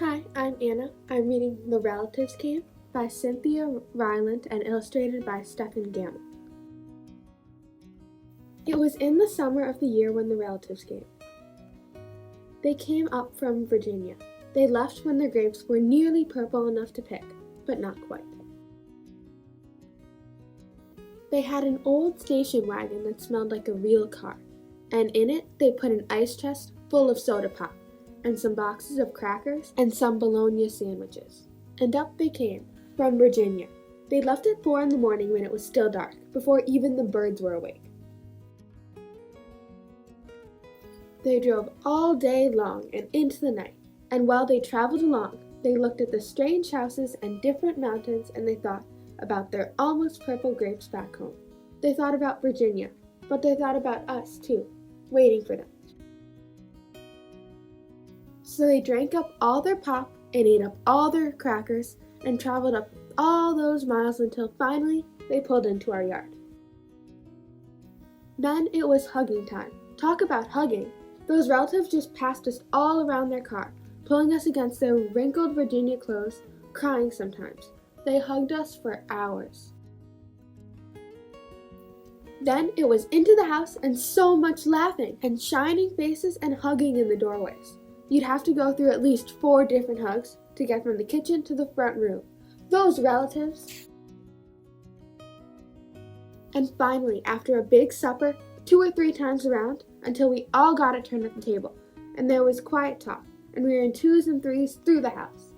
Hi, I'm Anna. I'm reading The Relatives Came by Cynthia, Rylant, and illustrated by Stephen Gamble. It was in the summer of the year when the relatives came. They came up from Virginia. They left when their grapes were nearly purple enough to pick, but not quite. They had an old station wagon that smelled like a real car, and in it they put an ice chest full of soda pop, and some boxes of crackers, and some bologna sandwiches. And up they came, from Virginia. They left at 4 in the morning when it was still dark, before even the birds were awake. They drove all day long and into the night, and while they traveled along, they looked at the strange houses and different mountains, and they thought about their almost purple grapes back home. They thought about Virginia, but they thought about us too, waiting for them. So they drank up all their pop and ate up all their crackers and traveled up all those miles until finally they pulled into our yard. Then it was hugging time. Talk about hugging! Those relatives just passed us all around their car, pulling us against their wrinkled Virginia clothes, crying sometimes. They hugged us for hours. Then it was into the house and so much laughing and shining faces and hugging in the doorways. You'd have to go through at least 4 different hugs to get from the kitchen to the front room. Those relatives! And finally, after a big supper, 2 or 3 times around, until we all got a turn at the table, and there was quiet talk, and we were in 2s and 3s through the house.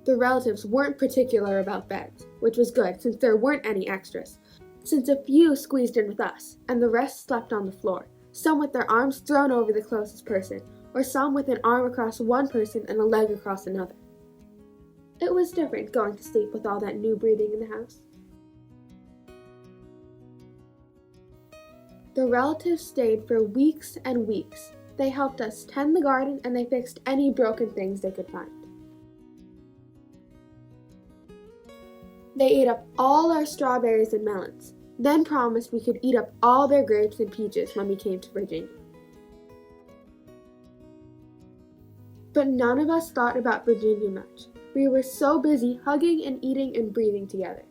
The relatives weren't particular about beds, which was good since there weren't any extras, since a few squeezed in with us, and the rest slept on the floor, some with their arms thrown over the closest person, or some with an arm across one person and a leg across another. It was different going to sleep with all that new breathing in the house. The relatives stayed for weeks and weeks. They helped us tend the garden and they fixed any broken things they could find. They ate up all our strawberries and melons, then promised we could eat up all their grapes and peaches when we came to Virginia. But none of us thought about Virginia much. We were so busy hugging and eating and breathing together.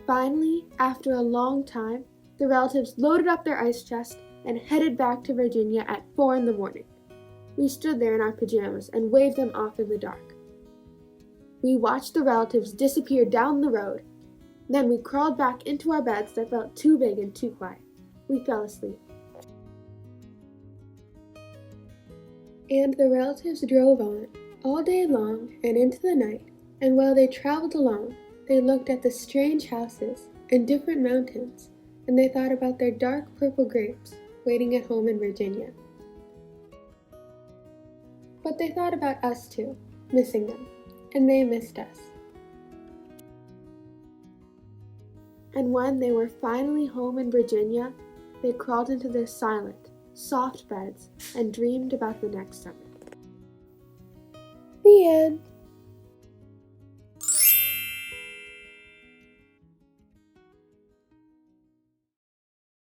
Finally, after a long time, the relatives loaded up their ice chest and headed back to Virginia at 4 in the morning. We stood there in our pajamas and waved them off in the dark. We watched the relatives disappear down the road. Then we crawled back into our beds that felt too big and too quiet. We fell asleep. And the relatives drove on, all day long and into the night, and while they traveled along, they looked at the strange houses and different mountains, and they thought about their dark purple grapes waiting at home in Virginia. But they thought about us too, missing them, and they missed us. And when they were finally home in Virginia, they crawled into their silent, soft beds and dreamed about the next summer. The end.